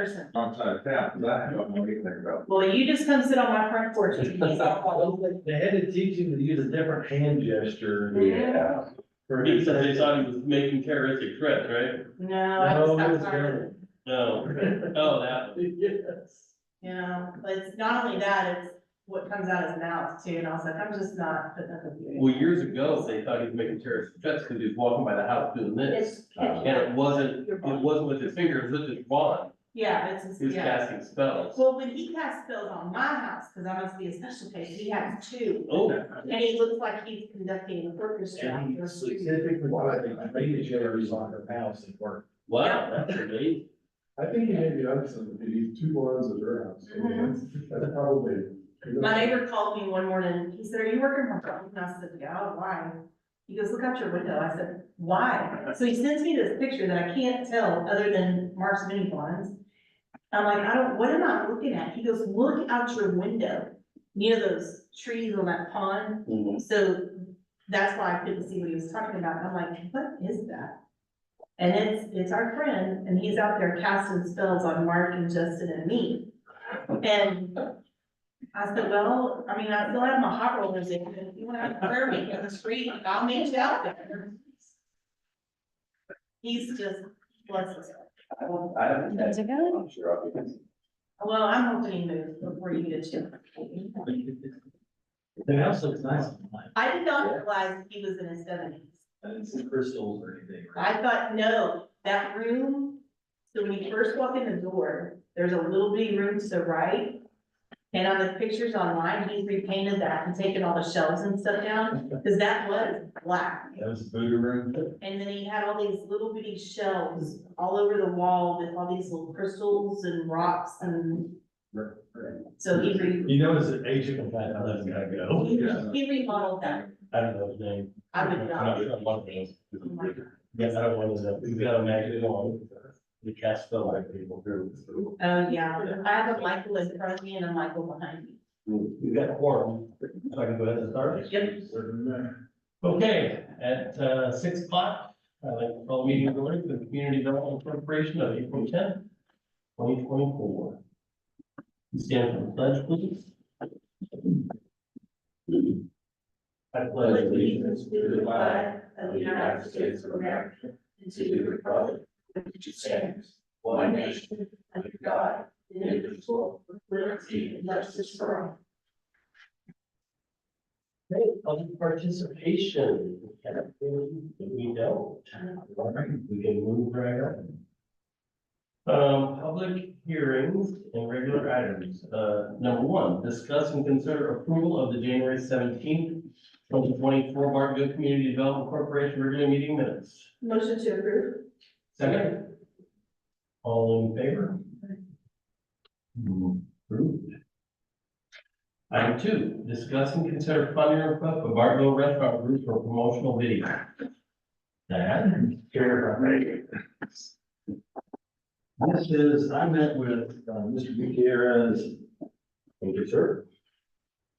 person. On side of town, but I don't know anything about. Well, you just come sit on my front porch. You can see They had to teach him to use a different hand gesture. Yeah. For He his said they thought he was making terroristic threats, right? No, I No, just it got was tired. No. Oh, that. Yes. You know, but it's not only that, it's what comes out of his mouth too, and I was like, I'm just not putting up with you. Well, years ago, they thought he was making terroristic threats because he was walking by the house doing this. And it wasn't with his fingers, it was with his wand. Yeah, it's, He was yeah. casting spells. Well, when he cast spells on my house, because I must be a special case, he has two. Oh, And he looks like he's conducting an orchestra. And he specifically made sure he's on her house and work. wow, that's amazing. I think he maybe understood that he needs two ones at their house. So that's probably. My neighbor called me one morning, he said, are you working from home? And I said, yeah, why? He goes, look out your window. I said, why? So he sends me this picture that I can't tell other than Mark's mini bonds. I'm like, what am I looking at? He goes, look out your window. You know those trees on that pond? Mhm. So that's why I couldn't see what he was talking about. And I'm like, what is that? And it's our friend, and he's out there casting spells on Mark and Justin and me. And I said, well, I mean, I still have my hot rollers in, and if you wanna have a prayer meeting in the street, I'll meet you out there. He's just, bless his heart. I haven't. How's it going? I'm sure I'll be. Well, I'm hoping he moves before you get to. The house looks nice. I did not realize he was in his seventies. I didn't see crystals or anything. right? I thought, no, that room, so when you first walk in the door, there's a little bitty room to the right. And on the pictures online, he's repainted that and taken all the shelves and stuff down, because that was black. That was a voodoo room. And then he had all these little bitty shelves all over the wall with all these little crystals and rocks and so You notice that agent of that, now that's gotta go. he remodeled that. I don't know his name. I would I'm not. not sure I'm one of those. Oh my God. Yes, I don't want to know. We've got a magic wand. We cast spell like people through. Oh, yeah, I have a Michael in front of me and a Michael behind me. We've got a quorum, so I can go ahead and start. Yep. Okay, at 6 o'clock, I'd like to call the meeting to order for the Community Development Corporation of April 10th, 2024. You stand for the pledge, please. I pledge allegiance to the flag of the United States of America and to the republic which stands one nation under God, indivisible, with liberty and justice for all. Okay, public participation. We don't. All right, we can move right on. Public hearings and regular items. Number one, discuss and consider approval of the January 17th, 2024 Bartonville Community Development Corporation regular meeting minutes. Motion to approve. Second. All in favor? Approved. Item two, discuss and consider funding request for Bartonville Restaurant Group for promotional video. Diane? This is, I met with, Mr. Gutierrez. Thank you, sir.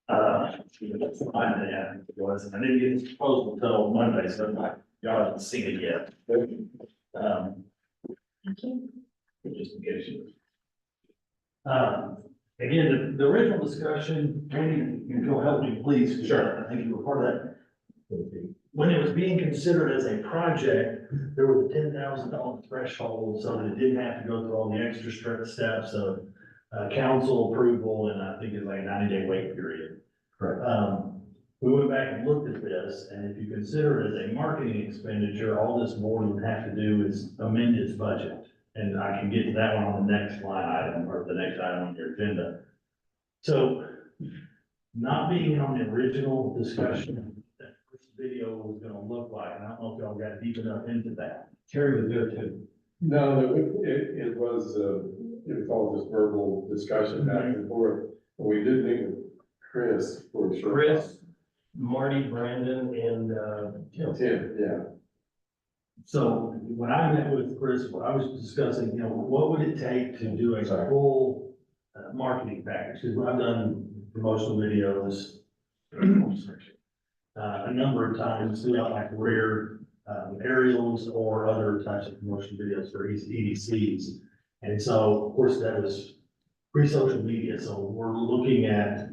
It's Friday, I think it was, and I didn't get this proposal until Monday, so y'all haven't seen it yet. Just in case you. Again, the original discussion, Randy, you can go help me, please. Sure. I think you were part of that. When it was being considered as a project, there was a $10,000 threshold, so that it didn't have to go through all the extra steps of council approval, and I think it's like a 90-day wait period. Correct. We went back and looked at this, and if you consider it as a marketing expenditure, all this board would have to do is amend its budget. And I can get to that one on the next line item, or the next item on your agenda. So, not being on the original discussion, that first video was gonna look like, and I don't know if y'all got deep enough into that. Terry was there too. No, it was all just verbal discussion back and forth. We did meet with Chris for sure. Chris, Marty, Brandon, and Tim. Tim, yeah. So when I met with Chris, what I was discussing, you know, what would it take to do a full marketing package? Because I've done promotional videos a number of times throughout my career, aerials or other types of promotional videos for EDCs. And so, of course, that was pre-social media, so we're looking at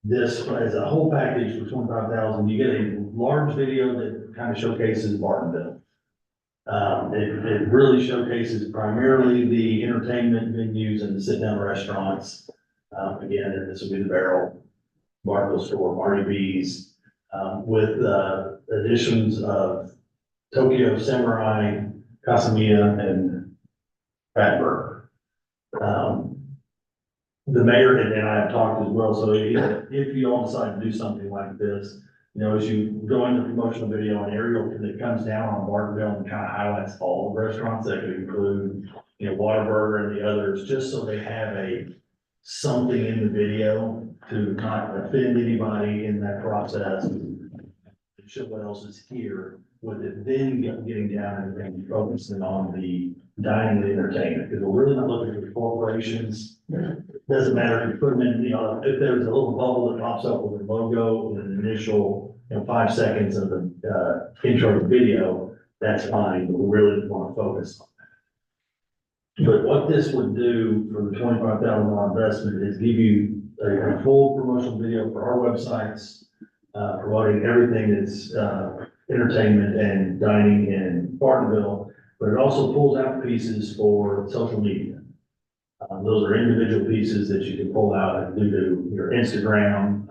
this as a whole package for 25,000. You get a large video that kind of showcases Bartonville. It really showcases primarily the entertainment venues and the sit-down restaurants. Again, this will be the Barrel, Bartonville Store, Marty B's, with additions of Tokyo Samurai, Casamiya, and Fatburger. The mayor and I have talked as well, so if you all decide to do something like this, you know, as you go into promotional video and aerial that comes down on Bartonville and kind of highlights all the restaurants, that could include, you know, Whataburger and the others, just so they have something in the video to not offend anybody in that process. To show what else is here, with it then getting down and focusing on the dining and entertainment, because we're really not looking for corporations. Doesn't matter if you put them in, you know, if there's a little bubble that pops up with a logo and an initial, you know, 5 seconds of the intro video, that's fine, but we really want to focus on that. But what this would do for the $25,000 investment is give you a full promotional video for our websites, promoting everything that's entertainment and dining in Bartonville, but it also pulls out pieces for social media. Those are individual pieces that you can pull out and do to your Instagram,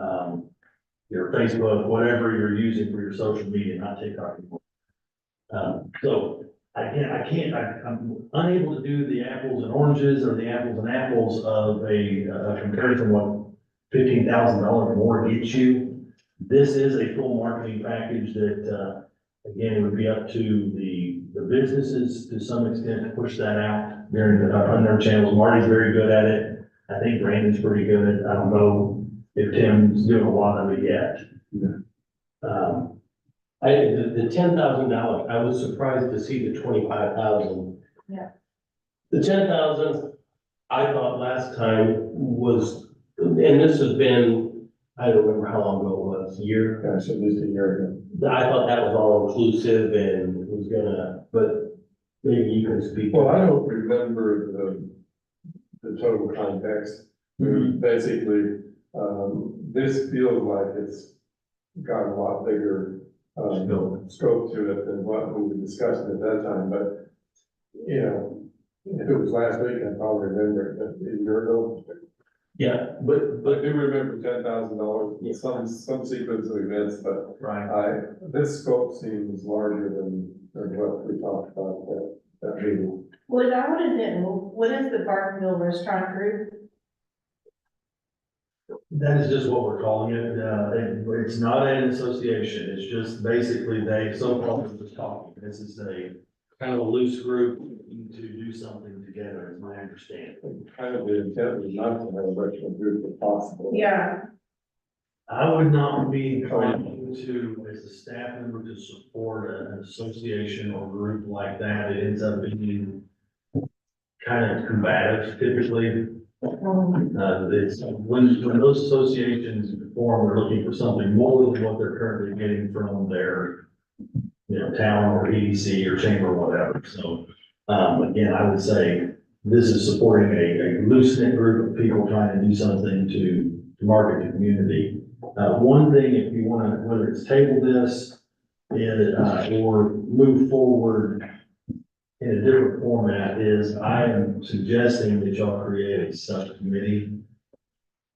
your Facebook, whatever you're using for your social media, not TikTok anymore. So I'm unable to do the apples and oranges or the apples and apples of a comparison what $15,000 more gets you. This is a full marketing package that, again, it would be up to the businesses to some extent to push that out during on their channels. Marty's very good at it. I think Brandon's pretty good. I don't know if Tim's doing a lot of it yet. The $10,000, I was surprised to see the 25,000. Yeah. The 10,000, I thought last time was, and this has been, I don't remember how long ago it was, a year? Yeah, so at least a year ago. I thought that was all inclusive and it was gonna, but maybe you can speak. Well, I don't remember the total context. Basically, this feels like it's got a lot bigger, scope to it than what we were discussing at that time, but, you know, if it was last week, I probably remember it, but a year ago. Yeah, but I do remember $10,000, Yeah. some sequence of events, but Right. this scope seems larger than what we talked about that meeting. What I want to know, what is the Bartonville Restaurant Group? That is just what we're calling it. It's not an association. It's just basically so-called just talking. This is a kind of a loose group to do something together, is my understanding. Kind of the intent was not to have a virtual group if possible. Yeah, I would not be inclined to, as a staff member, to support an association or group like that. It ends up being kind of combative typically. It's when those associations form, they're looking for something more than what they're currently getting from their, you know, town or EDC or chamber or whatever. So, again, I would say this is supporting a loose-knit group of people trying to do something to market the community. One thing, if you want to, whether it's table this or move forward in a different format, is I am suggesting that y'all create a subcommittee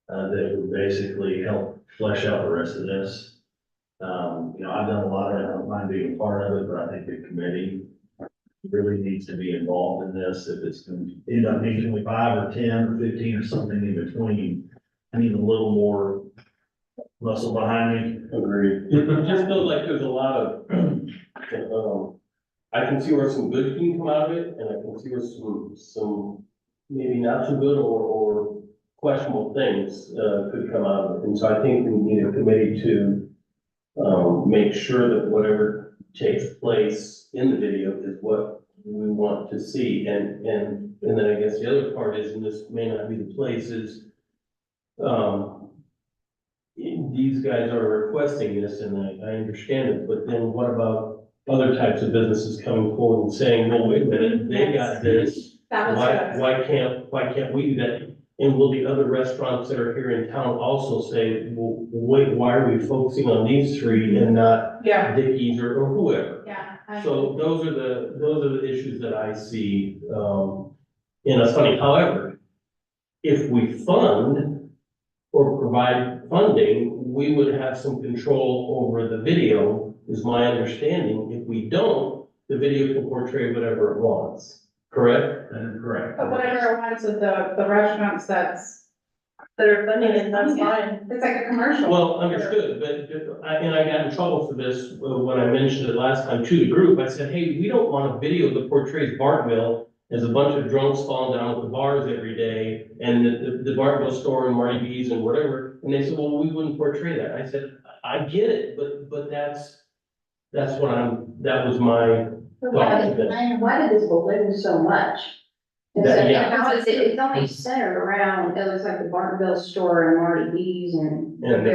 that would basically help flesh out the rest of this. You know, I've done a lot of it, I don't mind being a part of it, but I think the committee really needs to be involved in this. If it's going to end up being 25 or 10 or 15 or something in between, I need a little more muscle behind me. Agreed. it just feels like there's a lot of, I can see where some good can come out of it, and I can see where some maybe not so good or questionable things, could come out of it. And so I think we need a committee to, make sure that whatever takes place in the video is what we want to see. And then I guess the other part is, and this may not be the place, is, these guys are requesting this, and I understand it, but then what about other types of businesses coming forward and saying, well, wait a minute, they got this, That was Why can't we do that? And will the other restaurants that are here in town also say, well, wait, why are we focusing on these three and not Yeah. Dickies or whoever? yeah. So those are the issues that I see, in us funding. However, if we fund or provide funding, we would have some control over the video, is my understanding. If we don't, the video can portray whatever it wants, correct? That is correct. But whatever it wants with the restaurants, That are funding it, that's fine. it's like a commercial. Well, understood, but I got in trouble for this when I mentioned it last time to the group. I said, hey, we don't want a video that portrays Bartonville as a bunch of drunks falling down at the bars every day and the Bartonville store and Marty B's and whatever. And they said, well, we wouldn't portray that. I said, I get it, but that's that was my thought. Why did this balloon so much? Yeah. Because it's only centered around, it looks like the Bartonville store and Marty B's and. And the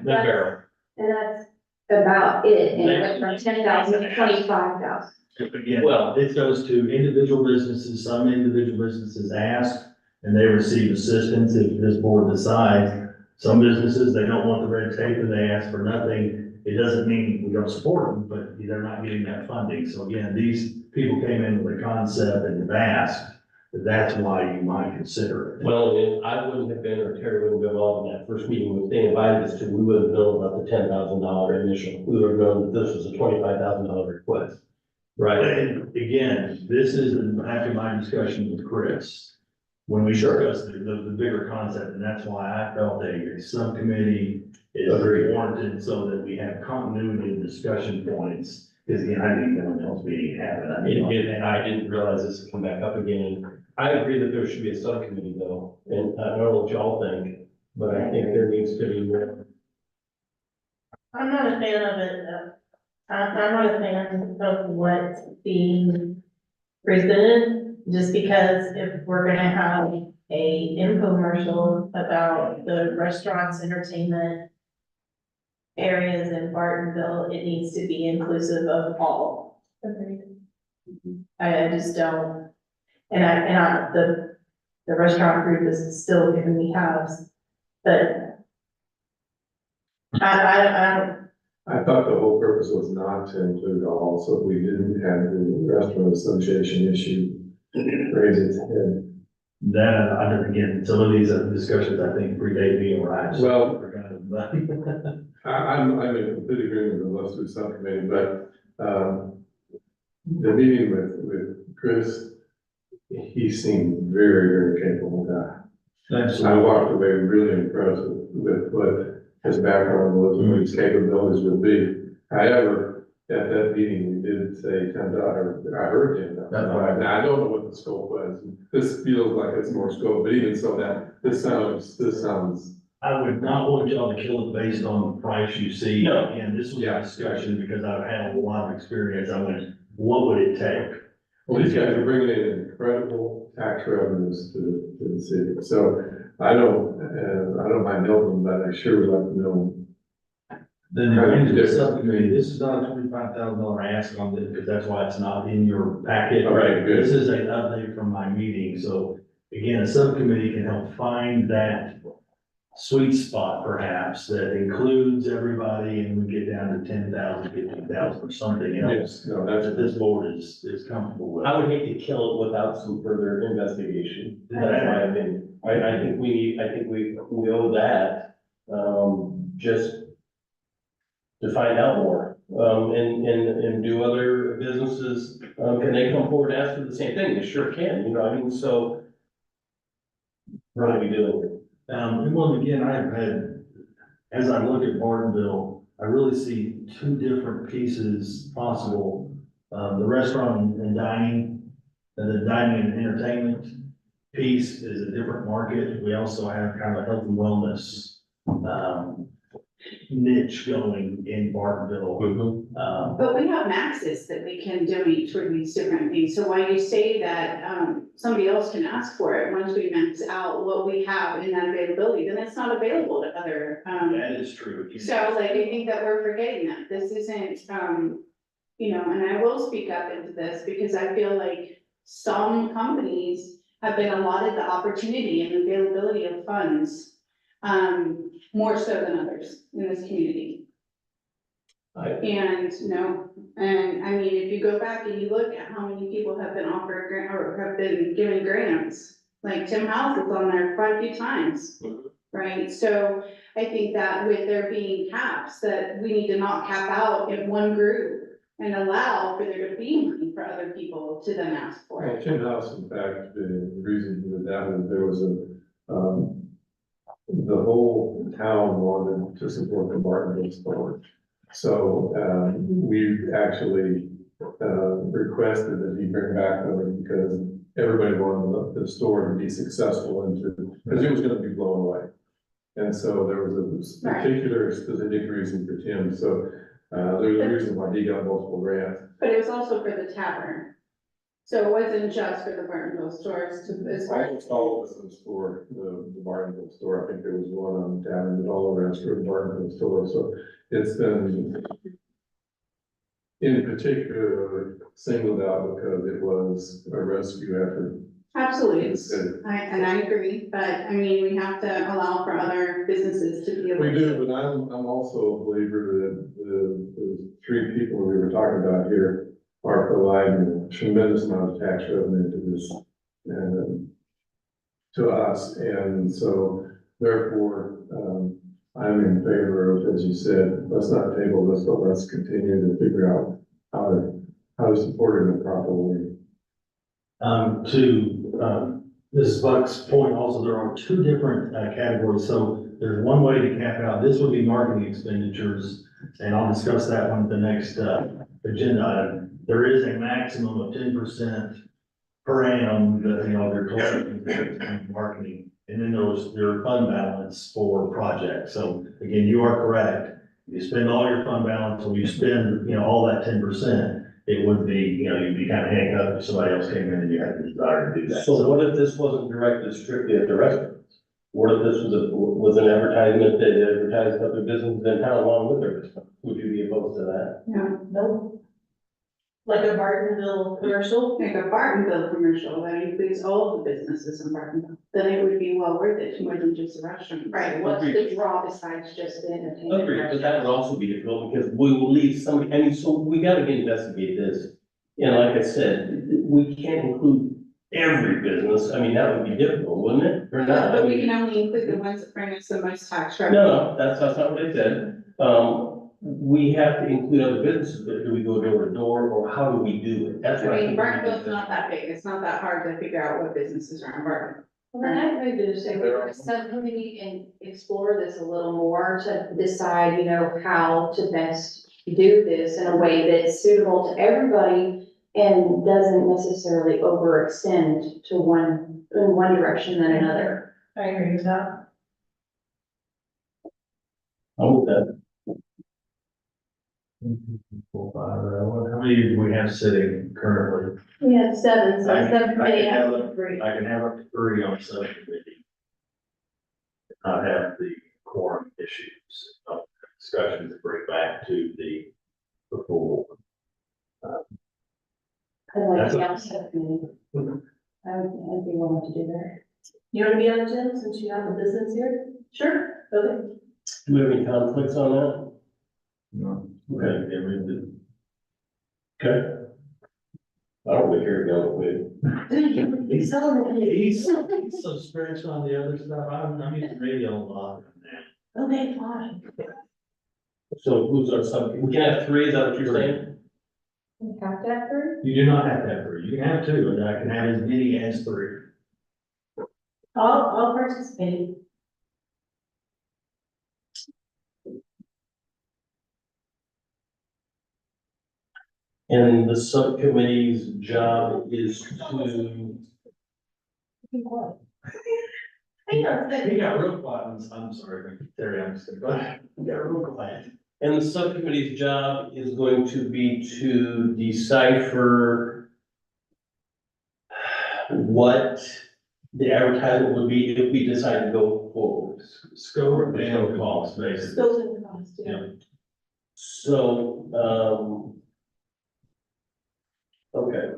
barrel. And that's about it, and it went from 10,000 to 25,000. Again, Well- it goes to individual businesses, some individual businesses ask, and they receive assistance if this board decides. Some businesses, they don't want the red tape and they ask for nothing. It doesn't mean we don't support them, but they're not getting that funding. So again, these people came in with a concept and have asked, but that's why you might consider it. Well, if I wouldn't have been, or Terry wouldn't have been involved in that first meeting, if they invited us to, we would have known about the $10,000 initial. We would have known that this was a $25,000 request. Right? And again, this is after my discussion with Chris, when we discussed the bigger concept, and that's why I felt a subcommittee is Agreed. warranted so that we have continuity of discussion points. Because again, I didn't know when else meeting happened. And I didn't realize this would come back up again. I agree that there should be a subcommittee though, and I don't know what y'all think, but I think there needs to be more. I'm not a fan of it. I'm not a fan of what's being presented, just because if we're gonna have a infomercial about the restaurants, entertainment areas in Bartonville, it needs to be inclusive of all. I just don't, the restaurant group is still giving me house, but I thought the whole purpose was not to include all, so we didn't have the restaurant association issue raise its head. That, again, some of these discussions, I think, predate me or I. Well- We're kind of, I'm in complete agreement with those two subcommittee, but, the meeting with Chris, he seemed very, very capable guy. I walked away really impressed with what his background was and what his capabilities would be. However, at that meeting, we did say $10, I heard $10. That's right. Now, I don't know what the scope was. This feels like it's more scope, but even so that, this sounds, I would not want y'all to kill it based on the price you see. No. Again, this was a discussion because I've had a lot of experience. I went, what would it take? well, these guys are bringing in incredible tax revenues to the city. So I don't mind helping, but I sure would like to know. Then there is a subcommittee. This is not a $25,000 ask on this, because that's why it's not in your packet. All right, good. This is an update from my meeting. So again, a subcommittee can help find that sweet spot perhaps that includes everybody and we get down to 10,000, 15,000 or something else. Yes, no, that's, That this board is comfortable with. I would hate to kill it without some further investigation. That's my opinion. I think we owe that, just to find out more. And do other businesses, can they come forward and ask for the same thing? They sure can, you know, I mean, so. What are we doing here? And well, again, I've had, as I look at Bartonville, I really see two different pieces possible. The restaurant and dining, and the dining and entertainment piece is a different market. We also have kind of a health and wellness, niche going in Bartonville. But we have maxes that we can donate toward these different things, so why you say that, somebody else can ask for it, once we max out what we have in that availability, then it's not available to other, That is true. so like, I think that we're forgetting that, this isn't, you know, and I will speak up into this, because I feel like some companies have been allotted the opportunity and availability of funds, more so than others in this community. And I mean, if you go back and you look at how many people have been offered grant or have been given grants, like Tim House is on there quite a few times. Right, so I think that with there being caps, that we need to not cap out in one group and allow for there to be money for other people to then ask for Well, it. Tim House, in fact, the reason for that was there was the whole town wanted to support the Bartonville store. So, we actually, requested that he bring back money because everybody wanted the store to be successful and because it was gonna be blown away. And so there was a particular specific reason for Tim, so, there's a reason why he got multiple grants. But it was also for the tavern. So it wasn't just for the Bartonville stores as far as. Almost all of it was for the Bartonville store. I think there was one on down in the dollar rest for the Bartonville store, so it's been in particular singled out because it was a rescue effort. Absolutely, and I agree, but I mean, we have to allow for other businesses to be able to. We do, but I'm also a believer that the three people we were talking about here are providing a tremendous amount of tax revenue to this, and to us, and so therefore, I'm in favor of, as you said, let's not table this, but let's continue to figure out how to support it in a proper way. Mrs. Buck's point also, there are two different categories. So there's one way to cap out, this would be marketing expenditures, and I'll discuss that one at the next agenda item. There is a maximum of 10% per annum that, they're collecting in marketing. And then there's your fund balance for projects. So again, you are correct. You spend all your fund balance, or you spend, all that 10%, it would be, you'd be kind of handcuffed if somebody else came in and you had the desire to do that. So what if this wasn't directed strictly at the restaurants? What if this was an advertisement that advertised other businesses in town along with their business? Would you be opposed to that? No, Like a Bartonville commercial? like a Bartonville commercial that includes all of the businesses in Bartonville, then it would be well worth it, more than just a restaurant. Right, what's the draw besides just the entertainment? Agreed, but that would also be difficult because we will leave somebody, so we gotta investigate this. And like I said, we can't include every business. I mean, that would be difficult, wouldn't it? Or not? But we can only include the ones that bring us the most tax revenue. No, that's not what I said. We have to include other businesses, but do we go door to door, or how do we do it? That's what I I mean, think. Bartonville's not that big, it's not that hard to figure out what businesses are in Bartonville. Well, then I'd move to say we have a subcommittee and explore this a little more to decide, how to best do this in a way that's suitable to everybody and doesn't necessarily overextend to in one direction than another. I agree with that. I'm with that. How many do we have sitting currently? We have seven, so I can- subcommittee I can has have three. I can have up to 3 on subcommittee. Not have the quorum issues, discussion to bring back to the full. I'd like That's to be a- on subcommittee. I'd be willing to do that. You want to be on it, Jim, since you have a business here? Sure. Okay. Do we have any conflicts on that? No. Okay. Yeah, we do. Okay. I don't really care if y'all don't wait. Dude, you're selling it. He's so spiritual on the other stuff. I'm using radio a lot now. Okay, fine. So who's our we can have 3, is that what you're saying? You have to have three? You do not have to have 3. You can have 2, and I can have as many as 3. I'll participate. And the subcommittee's job is to, Hang on, He got real quiet. I'm sorry, Terry, I'm just gonna go ahead. He got real quiet. and the subcommittee's job is going to be to decipher what the advertisement would be if we decide to go forward. Scope and cost, basically. Skills and cost, yeah. So, okay,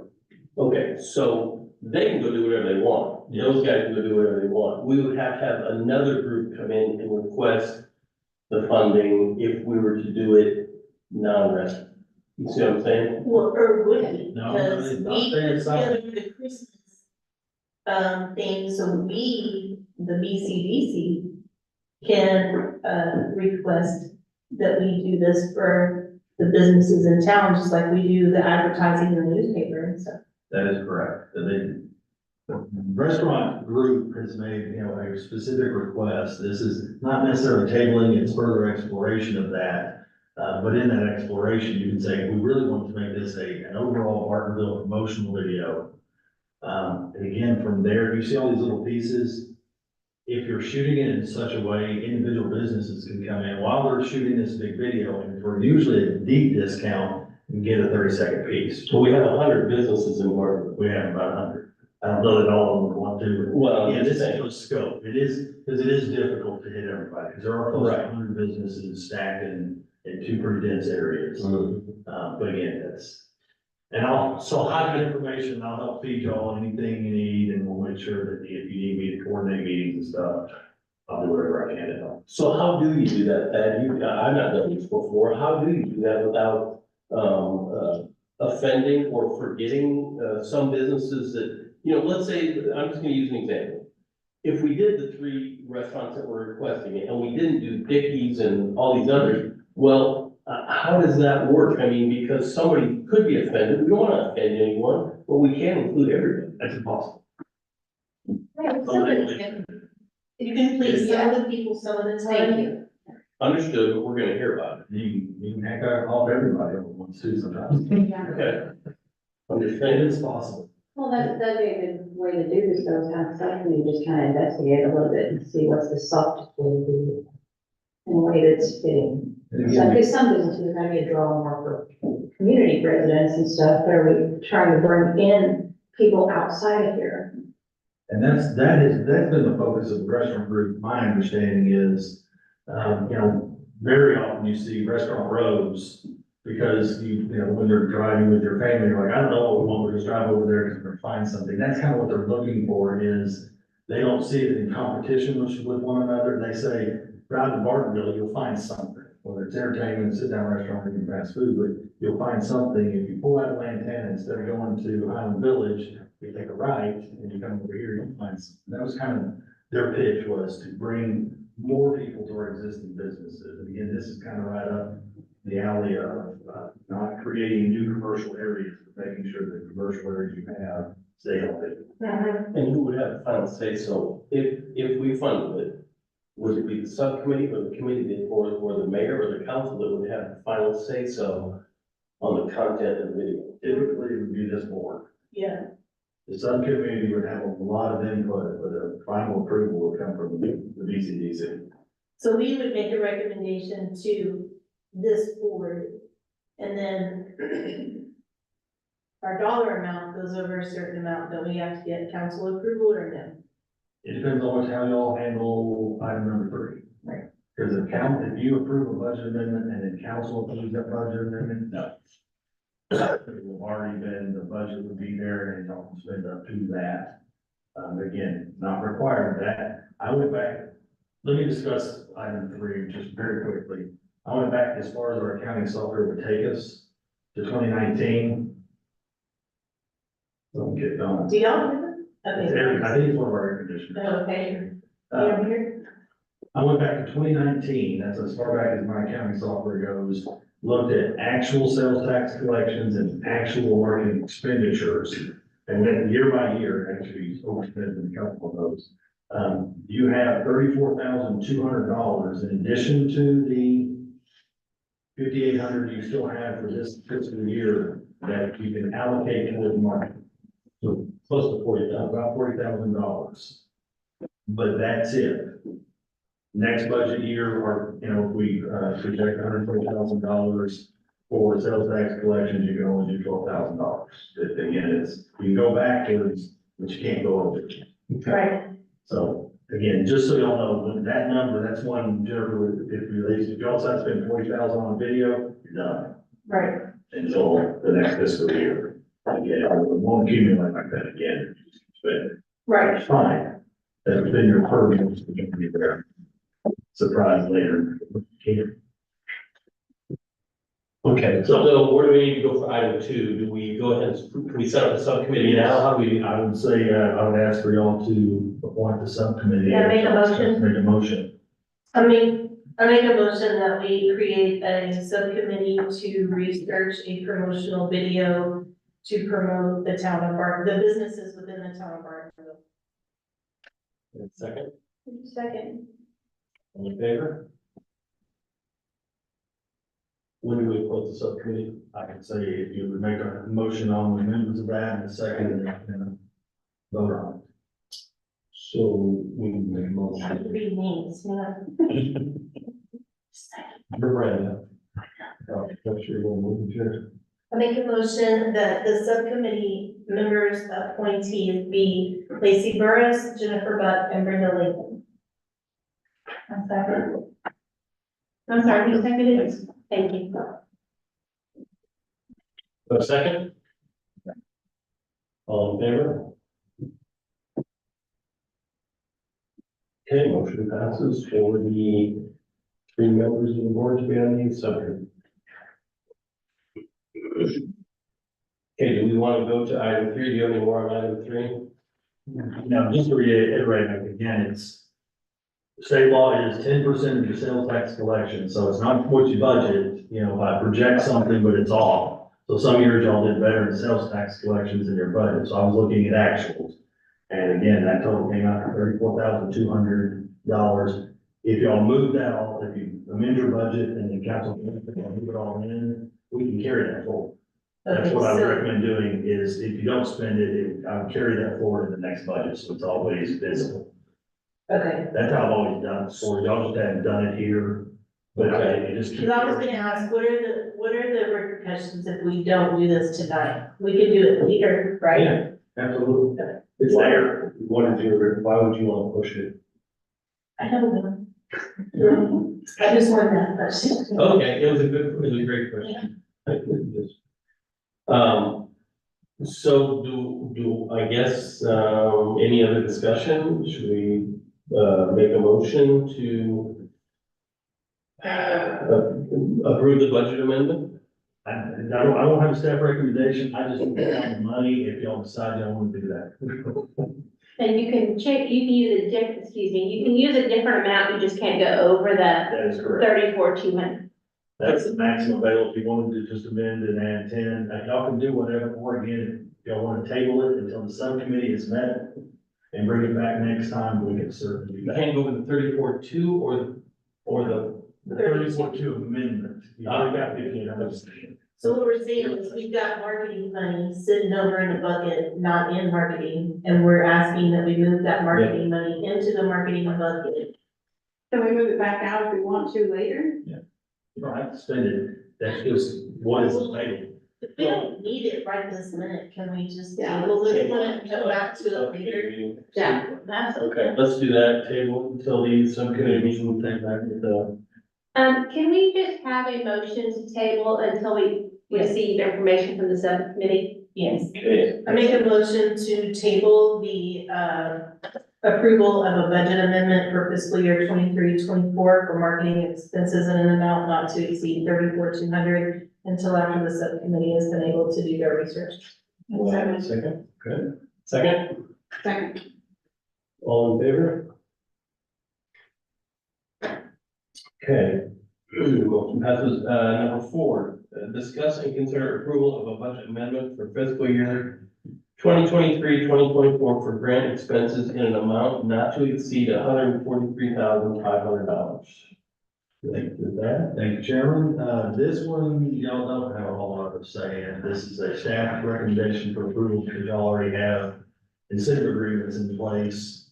Okay, so they can go do whatever they want. Those guys can go do whatever they want. We would have to have another group come in and request the funding if we were to do it non-restaurant. You see what I'm saying? Well, or would we? No, Because it's not we saying put something. together the Christmas thing, so we, the BCDC, can, request that we do this for the businesses in town, just like we do the advertising in the newspaper and stuff. That is correct. The restaurant group has made, a specific request. This is not necessarily tabling, it's further exploration of that. But in that exploration, you can say, we really want to make this an overall Bartonville promotional video. And again, from there, you see all these little pieces. If you're shooting it in such a way, individual businesses can come in while they're shooting this big video, and for usually a deep discount, and get a 30-second piece. So we have 100 businesses in Bartonville. We have about 100. I don't know that all of them would want to. Well, Yeah, I'm this just is saying. for scope. It is, because it is difficult to hit everybody, because there are close to Right. 100 businesses stacked in two pretty dense areas. But again, and so I'll have information, I'll help feed y'all anything you need, and we'll make sure that if you need me to coordinate meetings and stuff, I'll do whatever I can to help. So how do you do that, Thad? I've not done this before. How do you do that without, offending or forgetting, some businesses that, let's say, I'm just gonna use an example. If we did the 3 restaurants that were requesting it, and we didn't do Dickie's and all these others, well, how does that work? I mean, because somebody could be offended. We don't wanna offend anyone, but we can include everybody. That's impossible. You can please some of the people some of the time. Thank you. Understood, but we're gonna hear about You can hack out off everybody at once too sometimes. it. Okay. It Understand. is possible. Well, that'd be a good way to do this, though, is have somebody just kind of investigate a little bit and see what's the softest way to do it. In a way that's fitting. And So, again, because some businesses are gonna be a draw more for community residents and stuff, but are we trying to bring in people outside of here? and that's been the focus of the restaurant group. My understanding is, very often you see restaurant rows because when you're driving with your family, you're like, I don't know what we want, we'll just drive over there because we're gonna find something. That's kind of what they're looking for is they don't see it in competition with one another. They say, drive to Bartonville, you'll find something, whether it's entertainment, sit-down restaurant, or even fast food, but you'll find something. If you pull out of Lantana, instead of going to Highland Village, you take a right and you come over here, you'll find something. That was kind of their pitch, was to bring more people to our existing businesses. And again, this is kind of right up the alley of not creating new commercial areas, but making sure that commercial areas you have stay healthy. And who would have the final say so? If we funded it, would it be the subcommittee or the committee that, or the mayor or the council that would have the final say so on the content of the video? Typically, it would be this board. Yeah, The subcommittee would have a lot of input, but the final approval would come from the BCDC. so we would make a recommendation to this board, and then our dollar amount goes over a certain amount, don't we have to get council approval or no? It depends on how y'all handle item number 3. Right. Because if you approve a budget amendment and then council approves that budget amendment, no. It will already been, the budget would be there and y'all can spend up to that. Again, not required that. I went back, let me discuss item 3 just very quickly. I went back as far as our accounting software would take us to 2019. Don't get done. Do y'all remember? Okay. I think it's one of our air conditioners. Oh, okay. Uh, You here? I went back to 2019, that's as far back as my accounting software goes, looked at actual sales tax collections and actual marketing expenditures. And went year by year, actually overspent in a couple of those. You have $34,200 in addition to the $5,800 you still have for this fiscal year that you can allocate toward marketing. So close to about $40,000. But that's it. Next budget year, or, if we project $120,000 for sales tax collections, you can only do $12,000. Again, you can go backwards, but you can't go over. Right. So again, just so y'all know, when that number, that's one, Jennifer, if y'all decide to spend $40,000 on video, you're done Right. until the next fiscal year. Again, it won't accumulate like that again, but Right. it's fine. That's been your purpose, you can be there. Surprise later. Okay, so where do we need to go for item 2? Do we go ahead and, can we set up a subcommittee now? How do we? I would say, I would ask for y'all to appoint the subcommittee. Yeah, make a motion. Make a motion. I make a motion that we create a subcommittee to research a promotional video to promote the town of the businesses within the town of Bartonville. Second, Second. all in favor? When do we appoint the subcommittee? I can say if you would make a motion on the members of that and a second, and then vote on So we can make a Have to motion. be names, you know? You're Brenda. Oh, that's your little moving chair. I make a motion that the subcommittee members appointees be Lacey Burris, Jennifer Buck, and Brenda Lincoln. I'm sorry. I'm sorry, who seconded it? Thank you. A second? All in favor? Okay, motion passes for the 3 members of the board to be on the subcommittee. Okay, do we want to go to item 3? Do you have any more on item 3? it. Now, just to reiterate, like, again, it's, state law is 10% of your sales tax collection, so it's not what you budget, you know, if I project something, but it's off. So some years y'all did better in sales tax collections in your budget, so I was looking at actuals. And again, that total came out to $34,200. If y'all move that all, if you amend your budget and the council move it all in, we can carry that forward. That's Okay, what I would so- recommend doing, is if you don't spend it, I would carry that forward in the next budget, so it's always visible. Okay, That's how I've always done it before, y'all just haven't done it here, but it just keep. because I was gonna ask, what are the repercussions if we don't do this tonight? We can do it later, right? Yeah, absolutely. It's there. What is your, why would you want to push it? I don't know. I just wanted that question. Okay, it was a great question. So I guess, any other discussion? Should we, make a motion to approve the budget amendment? I don't have a staff recommendation, I just put down the money if y'all decide y'all want to do that. And you can check, you can use a different, excuse me, you can use a different amount, you just can't go over the That is correct. 34,200. That's the maximum available, if you wanted to just amend and add 10, y'all can do whatever, or again, if y'all want to table it until the subcommittee is met and bring it back next time, we can certainly do You that. can't go with the 34.2 or the, The 34-2 amendment, you already got 1,500. So what we're saying is we've got marketing money sitting over in the bucket, not in marketing, and we're asking that we move that marketing money into the marketing bucket. Can we move it back out if we want to later? You don't have to spend it, that's just what is available. If we don't need it right this minute, can we just Yeah. table this one and come back to it later? Yeah, that's Okay, let's do that, table until the subcommittee meeting, we'll take back with the. Can we just have a motion to table until we Yes. receive information from the subcommittee? Yes. Okay. I make a motion to table the, approval of a budget amendment for fiscal year 23-24 for marketing expenses in an amount not to exceed 34,200 until after the subcommittee has been able to do their research. Second, good. Second, second. all in favor? Okay. Motion passes. Number 4, discuss and consider approval of a budget amendment for fiscal year 2023-2024 for grant expenses in an amount not to exceed $143,500. Thank you for that. Thank you, Chairman. This one, y'all don't have a whole lot of say in. This is a staff recommendation for approval because y'all already have incentive agreements in place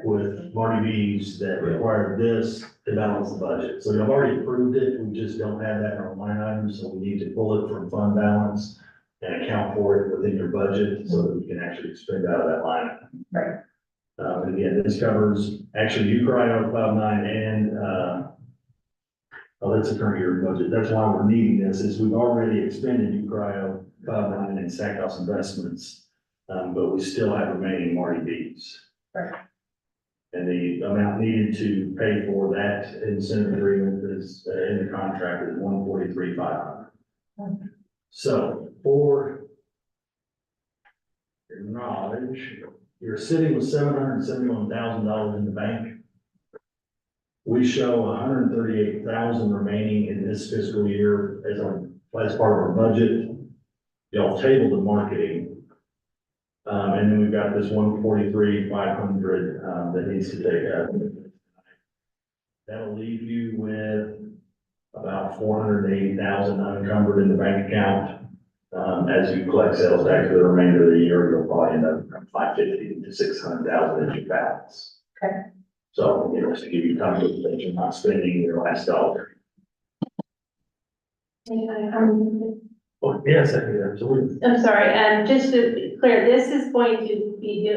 with Marty V's that require this to balance the budget. So you've already approved it. We just don't have that in our line item, so we need to pull it from fund balance and account for it within your budget so that we can actually spend out of that line. Right. And again, this covers actually you cry on Cloud 9 and, Oh, that's a current year budget. That's why we're needing this, is we've already expended Ucrio, Cloud Nine, and Stackhouse investments. But we still have remaining Marty B's. Right. And the amount needed to pay for that incentive agreement is, in the contract is $143,500. So for your knowledge, you're sitting with $771,000 in the bank. We show $138,000 remaining in this fiscal year as part of our budget. Y'all table the marketing. And then we've got this $143,500 that needs to take out. That'll leave you with about $480,000 unencumbered in the bank account. As you collect sales tax for the remainder of the year, you'll probably end up from $550,000 to $600,000 in your balance. Okay. So, you know, just to give you comfort that you're not spending your last dollar. Oh, yes, absolutely. I'm sorry, just to be clear, this is going to be,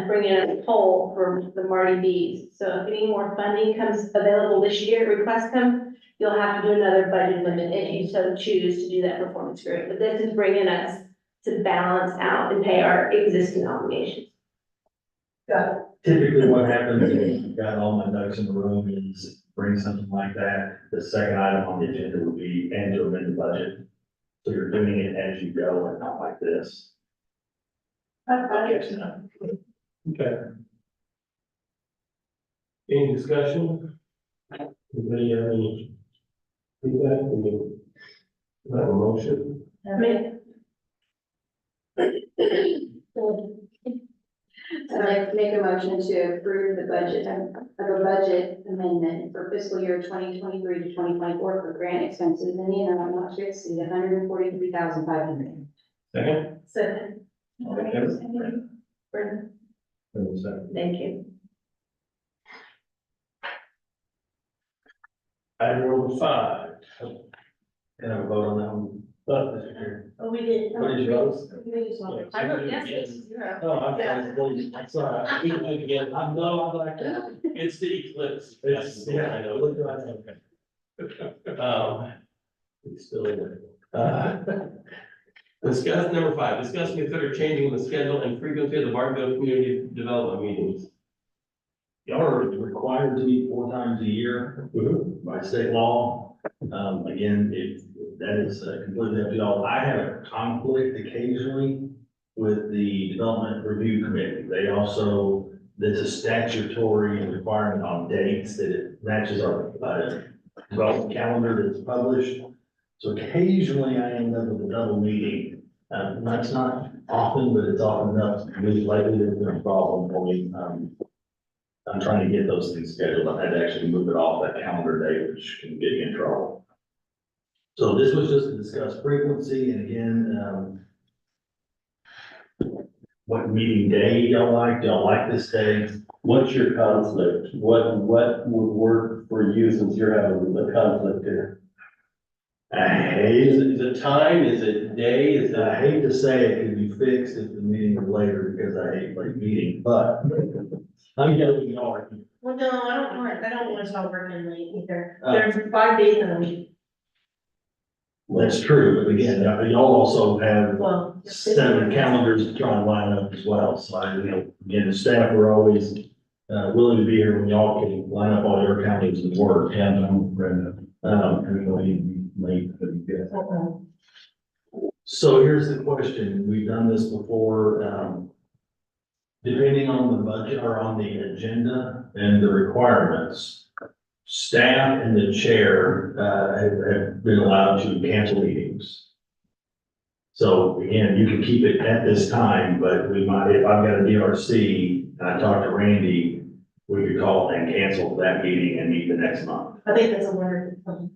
bringing a poll for the Marty B's. So if any more funding comes available this year, requests come, you'll have to do another budget amendment if you so choose to do that performance grant. But this is bringing us to balance out and pay our existing obligations. Got it. Typically what happens is I've got all my ducks in the room is bring something like that. The second item on the agenda would be and to amend the budget. So you're doing it as you go and not like this. Okay. Okay. Any discussion? Anybody have any feedback? Have a motion? I'd like to make a motion to approve the budget, of a budget amendment for fiscal year 2023 to 2024 for grant expenses in the amount not to exceed $143,500. Second? Second. Thank you. Item number 5. Can I have a vote on that one? Mr. Chair. Oh, we did. What did you vote? I wrote yes, yes, zero. Oh, I'm sorry. We can do it again. I'm like that. It's the eclipse. It's, yeah, I know. look right It's still in there. Discuss, number 5, discuss and consider changing the schedule and frequency of the Bartonville Community Development Meetings. Y'all are required to meet 4 times a year by state law. Again, that is completely up to y'all. I have a conflict occasionally with the Development Review Committee. They also, there's a statutory requirement on dates that it matches our development calendar that's published. So occasionally I end up with a double meeting. That's not often, but it's often enough. Really likely there's been a problem for me. I'm trying to get those things scheduled. I had to actually move it off that calendar day, which can get you in trouble. So this was just to discuss frequency and again, what meeting day y'all like? Y'all like this day? What's your conflict? What would work for you since you're having a conflict here? Is it time? Is it day? Is I it? hate to say it can be fixed if the meeting is later because I hate late meeting, but I'm getting y'all. Well, no, I don't want y'all working late either. There's 5 days in a week. That's true, but again, y'all also have Well. 7 calendars to try and line up as well. So again, the staff are always willing to be here when y'all can line up all your calendars and work. And I'm late, but you get. So here's the question. We've done this before. Depending on the budget or on the agenda and the requirements, staff and the chair have been allowed to cancel meetings. So again, you can keep it at this time, but we might, if I've got a DRC and I talk to Randy, we could call and cancel that meeting and meet the next month. I think that's a wonderful.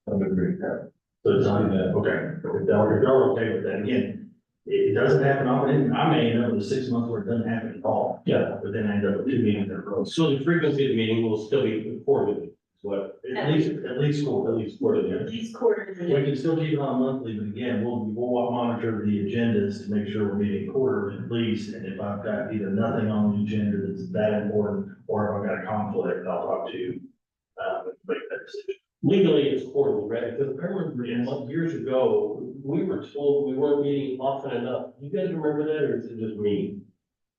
I'm agree with that. So it's on that, okay. If they're okay with that, again, it doesn't happen often. I may end up with 6 months where it doesn't happen at all. Yeah. But then I end up with 2 meetings in a row. So the frequency of the meeting will still be quarterly, is what? At least quarterly. At least quarterly. We can still keep it on monthly, but again, we'll monitor the agendas to make sure we're meeting quarterly at least. And if I've got either nothing on the agenda that's that important, or if I've got a conflict, I'll talk to you, make that decision. Legally, it's quarterly, right? Because I remember years ago, we were told we weren't meeting often enough. You guys remember that, or is it just me?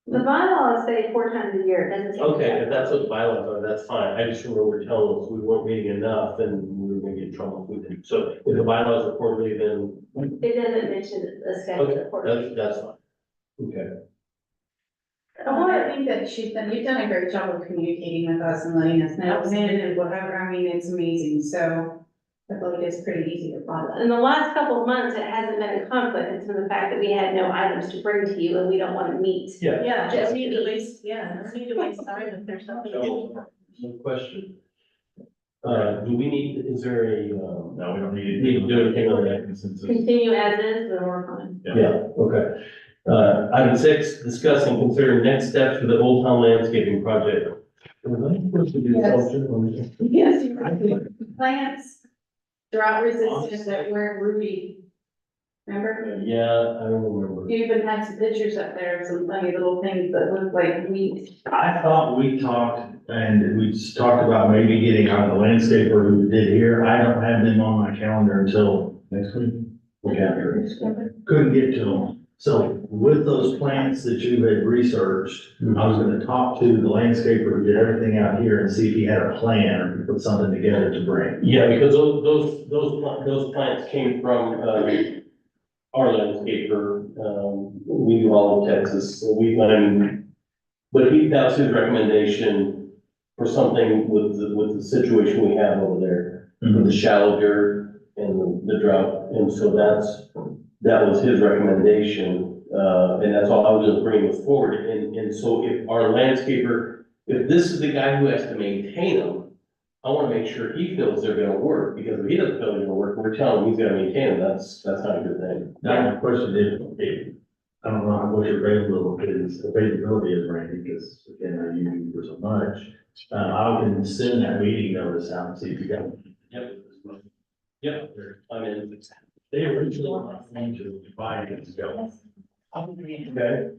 The bylaws say 4 times a year, it doesn't say. Okay, if that's what the bylaws are, that's fine. I just remember telling us we weren't meeting enough and we were gonna get in trouble if we didn't. So if the bylaws are quarterly, then, It doesn't mention the schedule. okay, of quarterly. that's fine. Okay. I think that you've done a great job of communicating with us and letting us know, and whatever, I mean, it's amazing, so I feel like it's pretty easy to follow. In the last couple of months, it hasn't been a conflict, it's in the fact that we had no items to bring to you and we don't want to meet. Yeah. Yeah, just need to waste, no need to waste time if there's something. No question. Do we need, is there a, No, we don't need need to do anything on that? Consensus. Continue as is, then we're fine. Yeah, okay. Item 6, discuss and consider next steps for the Old Town landscaping project. Was I supposed to do Yes. something on this? Yes, I think, plants, drought resistant that weren't rooty. Remember? yeah, I remember. You even had some pictures up there of some funny little things that looked like weeds. I thought we talked, and we just talked about maybe getting out the landscaper who did here. I don't have them on my calendar until next week. Couldn't get to them. So with those plants that you had researched, I was gonna talk to the landscaper who did everything out here and see if he had a plan or put something together to bring. Yeah, because those plants came from, our landscaper, we do all of Texas, so but that was his recommendation for something with the situation we have over there, with the shallow dirt and the drought, and so that was his recommendation, and that's all I was just bringing it forward, and so if our landscaper, if this is the guy who has to maintain them, I wanna make sure he feels they're gonna work, because if he doesn't feel they're gonna work, we're telling him he's gotta maintain them, that's not a good thing. Now, my question is, I don't know what your availability is, Randy, because again, I use you for so much. I can send that meeting notice out and see if you got. Yep. Yep, I'm in. They originally wanted to divide it to go. Okay,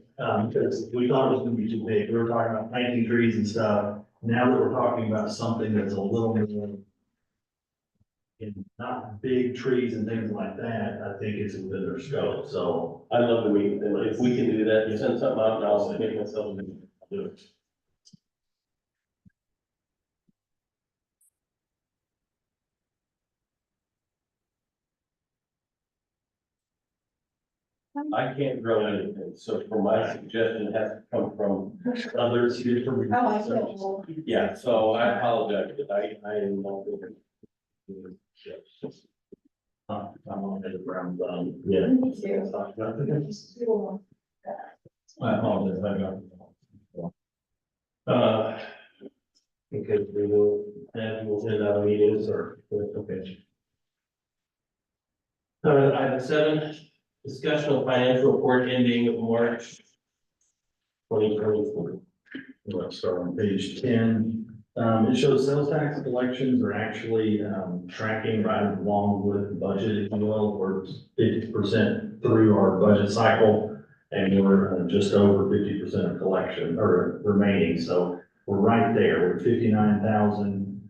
because we thought it was gonna be too big. We were talking about planting trees and stuff. Now that we're talking about something that's a little more in not big trees and things like that, I think it's within their scope, so. I'd love to meet them, if we can do that, you send something out, and I'll make myself do it. I can't grow anything, so for my suggestion, it has to come from others. Oh, Yeah, so I apologize, but I am not. I'm on the ground, Yeah. I apologize, I got. Okay, we'll send out meetings or, okay. Item 7, discussion of financial report ending of March 2024. Let's start on page 10. It shows sales tax collections are actually, tracking right along with the budget, if you will. We're 50% through our budget cycle, and we're just over 50% of collection, or remaining, so we're right there. We're 59,000,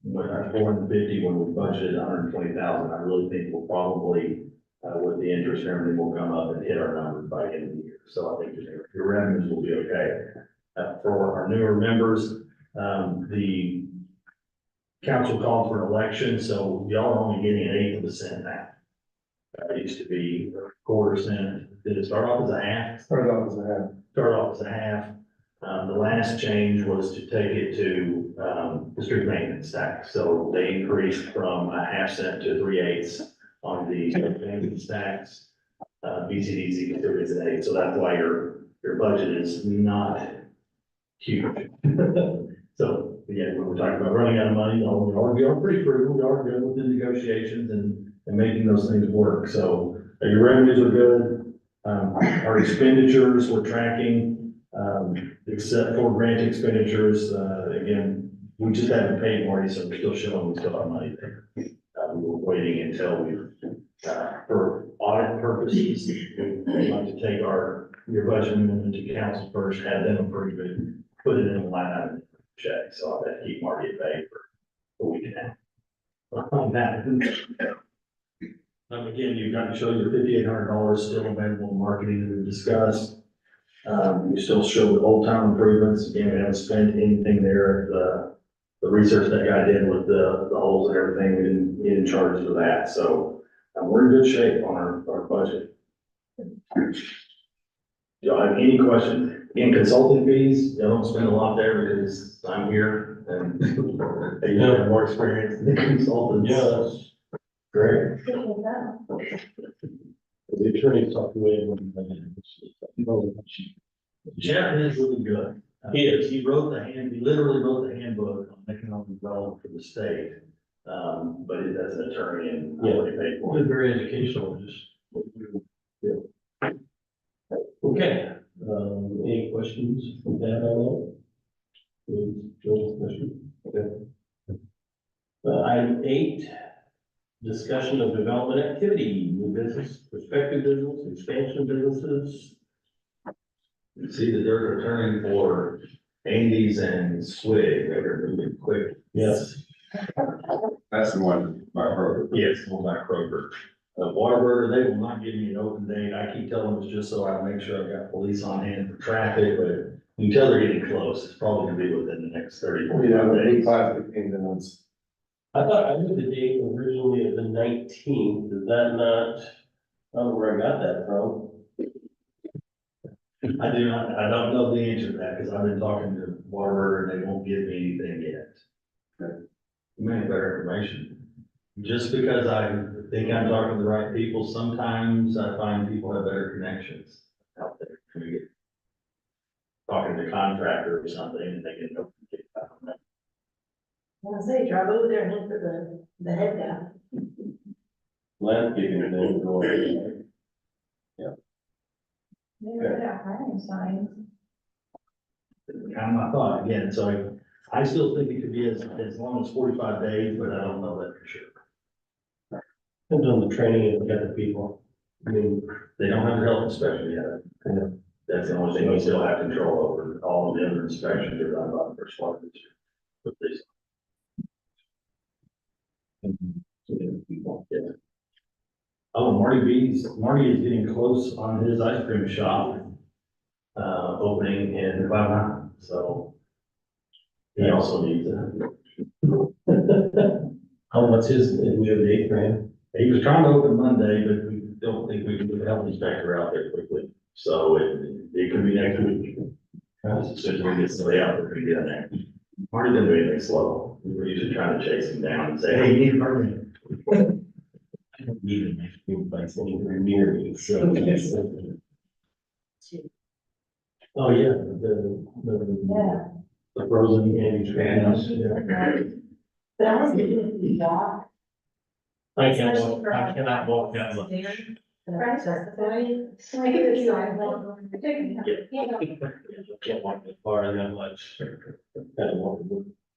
with our 450 when we budgeted 120,000. I really think we'll probably, with the interest and everything, will come up and hit our numbers by the end of the year. So I think your revenues will be okay. For our newer members, the council called for an election, so y'all are only getting an 1/8% now. It used to be a 1/4 cent. Did it start off as a half? Started off as a half. Started off as a half. The last change was to take it to, the street maintenance tax. So they increased from a 1/2 cent to 3/8 on the street maintenance tax. BCDC considers it 8, so that's why your budget is not huge. So, yeah, when we're talking about running out of money, no, we are pretty frugal, we are good with the negotiations and making those things work. So your revenues are good. Our expenditures, we're tracking, except for grant expenditures. Again, we just haven't paid more, so we're still showing we still have money there. We were waiting until for audit purposes, we'd like to take your budget amendment to council first, have them approve it, put it in a line item check, so I'll have to keep Marty at bay for a week and a half. on that. Again, you've got to show your $5,800 still available in marketing that we discussed. We still show the old town improvements. Again, we haven't spent anything there. The research that guy did with the holes and everything, we didn't charge for that. So we're in good shape on our budget. Do y'all have any questions? In consulting fees, I don't spend a lot there because I'm here and they have more experience than the consultants. Yeah, that's Great. the attorney talked away. Jeff is really good. He literally wrote the handbook on economic development for the state. But he does an attorney and I really paid for it. Very educational, just. Okay, any questions from that on that? Any question? Okay. Item 8, discussion of development activity, new business, prospective business, expansion businesses. You see that they're returning for Andy's and Swig, they're moving quick. Yes. That's the one, my brother. Yes, well, not Kroger. Waterburger, they will not give me an open date. I keep telling them it's just so I make sure I've got police on hand for traffic, but you can tell they're getting close. It's probably gonna be within the next 30, 45 days. plastic kingdoms. I thought I knew the date originally of the 19th, is that not, I don't know where I got that from. I don't know the answer to that, because I've been talking to Waterburger and they won't give me anything yet. You may have better information. Just because I think I'm talking to the right people, sometimes I find people have better connections out there. When you get talking to a contractor or something and they get no. I want to say, drive over there and look for the head guy. Landscaping and then going. hiring signs. Kind of my thought again, so I still think it could be as long as 45 days, but I don't know that for sure. Depends on the training of the other people. I mean, They don't have their health inspection yet. That's the only thing we still have control over. All of the other inspections are done by the first one this year. But these. Yeah. Oh, Marty is getting close on his ice cream shop, opening in Cloud, so he also needs a. what's his, do we have a date for him? He was trying to open Monday, but we don't think we can get the health inspector out there quickly, so it could be next week. As soon as we get somebody out there, we get in there. Marty didn't do anything slow. We were usually trying to chase him down and say, hey, you need a permit. I don't need an ice cream place anywhere near me, so. Oh, yeah, the frozen candy trays. But I was thinking if walk. I cannot walk that much. Right, that's the way. I give it a try, Can't walk that far that much.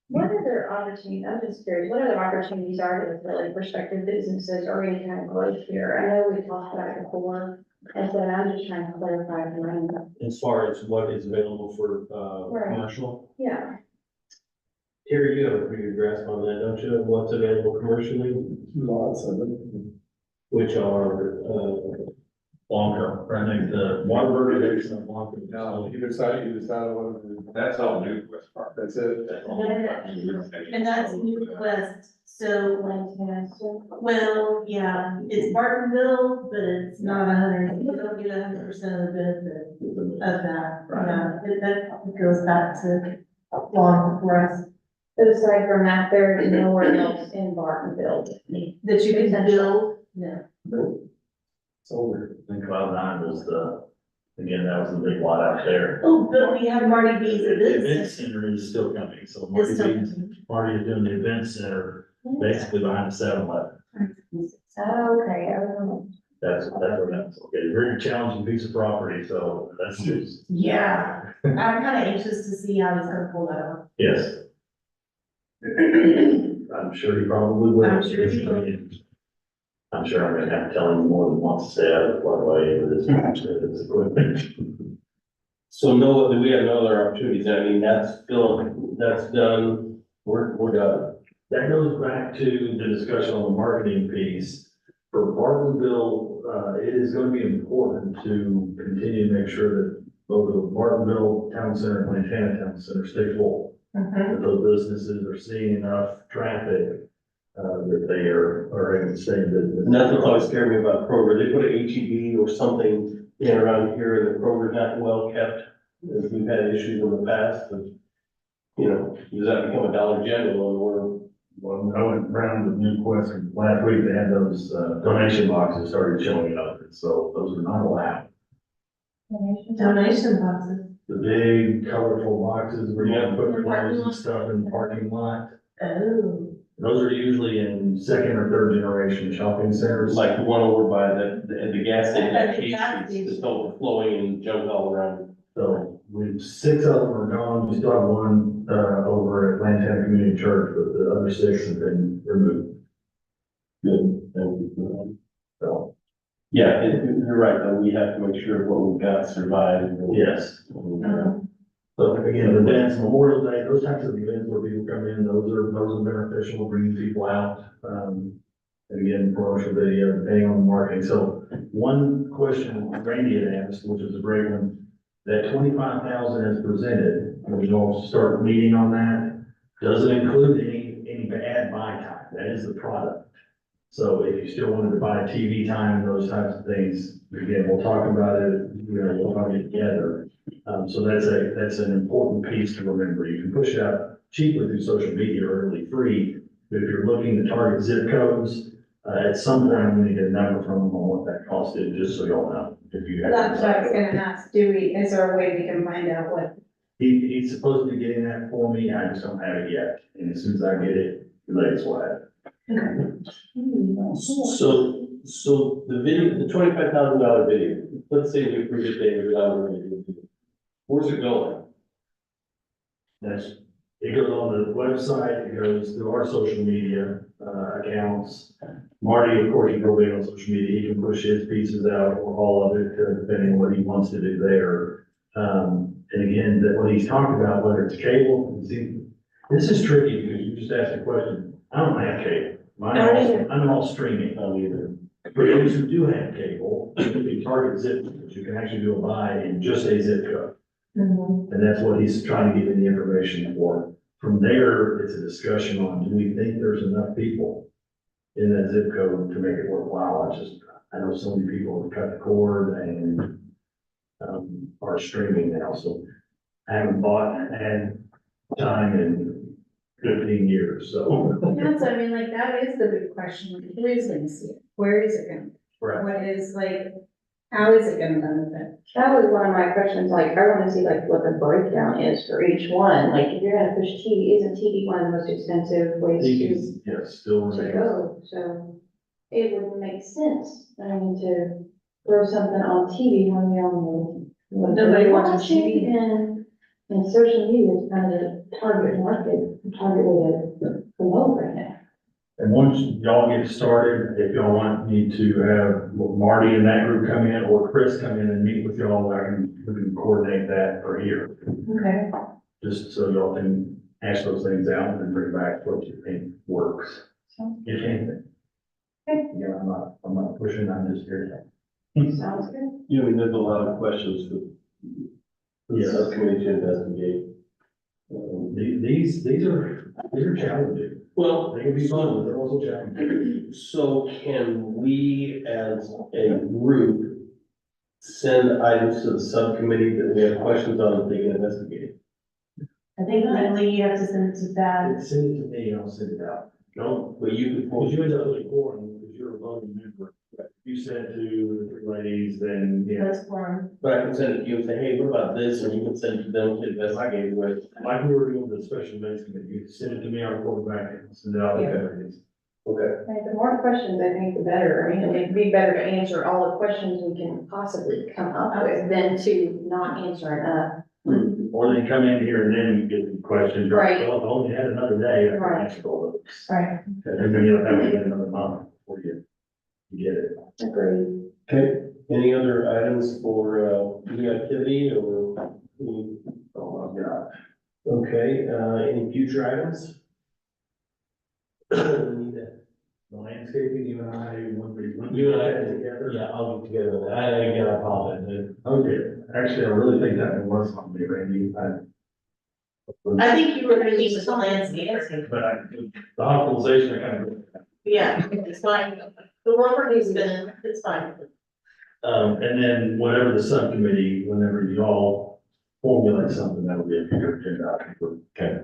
What other opportunities, I'm just curious, what other opportunities are there for like prospective businesses or any kind of growth here? I know we talked about it before, and so I'm just trying to clarify for my. As far as what is available for, Right. commercial. Yeah, Terry, you have a pretty good grasp on that, don't you? What's available commercially, Lots of it. which are, Blanco, right next to Waterburger, there's some Blanco. No, either side of it. That's all new West Park. That's it. And that's New West, so, well, yeah, it's Bartonville, but it's not 100, you don't get 100% of the benefit of that. Yeah, that goes back to long for us, but aside from that, there is nowhere else in Bartonville. that you can build, no. Solar. And Cloud9 was again, that was the big lot out there. Oh, but we have Marty B's The event business. center is still coming, so It's still- Marty is doing the event center basically behind the 7-Eleven. Oh, okay, I don't know. That's where that's, okay, very challenging piece of property, so that's just, Yeah, I'm kind of anxious to see how he's gonna pull that off. yes. I'm sure he probably will. I'm sure he will. I'm sure I'm gonna have to tell him more than once to stay out of the floodway with his equipment. so we have no other opportunities. I mean, that's done. We're done. That goes back to the discussion on the marketing piece. For Bartonville, it is gonna be important to continue to make sure that both the Bartonville Town Center and Lantana Town Center stay full. That those businesses are seeing enough traffic, that they are able to stay in business. And that's what always scared me about Kroger. They put a HEB or something in around here that Kroger's not well kept, as we've had issues in the past, but, you know, does that become a Dollar General or? Well, I went around with New Quest last week, they had those, donation boxes started showing up, and so those are not allowed. Donation boxes. The big colorful boxes where you Yeah. put In the parking clothes and lot? stuff in the parking lot. Oh. Those are usually in second or third generation shopping centers. Like the one over by the gas station, At that the gas Casey's, station. it's overflowing and junk all around. So we, 6 of them are gone, we still have one, over at Lantana Community Church, but the other 6 have been removed. Good, thank you for that. So, Yeah, you're right, though, we have to make sure what we've got survives. yes. So again, events, Memorial Day, those types of events where people come in, those are beneficial, bringing people out. And again, promotional video, depending on the marketing. So one question Randy had asked, which is a great one, that 25,000 is presented, and we all start meeting on that. Doesn't include any ad buy time. That is the product. So if you still wanted to buy TV time and those types of things, again, we'll talk about it, we'll talk it together. So that's an important piece to remember. You can push it out cheaply through social media or early free, but if you're looking to target zip codes, at some point we need a number from them on what that cost is, just so y'all know. If you have. That's what I was gonna ask, is there a way we can find out what? He's supposed to be getting that for me, I just don't have it yet, and as soon as I get it, the latest will have it. So the video, the $25,000 video, let's say we approve it, David, without a video. Where's it going? It goes on the website, it goes through our social media, accounts. Marty, of course, you go big on social media, he can push his pieces out or all of it, depending on what he wants to do there. And again, that what he's talking about, whether it's cable, see, this is tricky because you just asked a question. I don't have cable. I'm all streaming. Either. For those who do have cable, you can target zip codes. You can actually do a buy in just a zip code. And that's what he's trying to give you the information for. From there, it's a discussion on, do we think there's enough people in that zip code to make it worthwhile? I know so many people have cut the cord and, are streaming now, so I haven't bought ad time in 15 years, so. Yes, I mean, like, that is the big question, like, who is gonna see it? Where is it gonna? Right. What is, like, how is it gonna benefit? That was one of my questions, like, I wanna see like what the breakdown is for each one, like, if you're gonna push TV, isn't TV one of the most expensive ways Yes, still to remains. go? So it would make sense, I mean, to throw something on TV when we on when Nobody we're watches watching, TV. and social media is kind of target market, target way to promote right now. And once y'all get started, if y'all want me to have Marty and that group come in or Chris come in and meet with y'all, we can coordinate that for here. Okay. Just so y'all can hash those things out and bring back what you think works. If anything. Yeah, I'm not pushing, I'm just here Sounds good. You know, there's a lot of questions for the Yes. subcommittee to investigate. These are challenging. Well, They can be fun, but they're also challenging. so can we, as a group, send items to the subcommittee that we have questions on that they can investigate? I think legally you have to send it to that. Send it to me and I'll send it out. Don't, But you could because forward. you end up with a quorum, because you're a voting member. You send it to the 3 ladies, then, yeah. That's for But I can send it to you and say, hey, what about this? And you can send it to them to investigate with. Like we were doing the special events committee, you send it to me, I'll go back and send it out. Yeah. Okay. Right, the more questions, I think, the better. I mean, it'd be better to answer all the questions we can possibly come up with than to not answer enough. Or they come in here and then you get the questions. Right. Well, I only had another day, I Right. can answer all those. Right. And then you'll have to get another month before you get it. Agreed. Okay, any other items for, new activity or? Oh, I've got. Okay, any future items? The landscaping, you and I, when You and I, get together. yeah, I'll get together with that. Again, I apologize. Okay, actually, I really think that one was on me, Randy. I think you were gonna keep the landscape. But the hospitalization, I kind of. Yeah, it's fine. The worker who's been, it's fine. And then whatever the subcommittee, whenever you all formulate something, that'll be a good agenda. I think. Okay.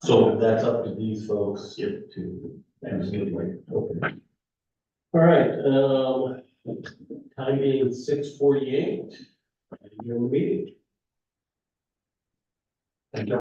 So that's up to these folks to, Absolutely. okay. All right, time being 6:48, you're in the meeting.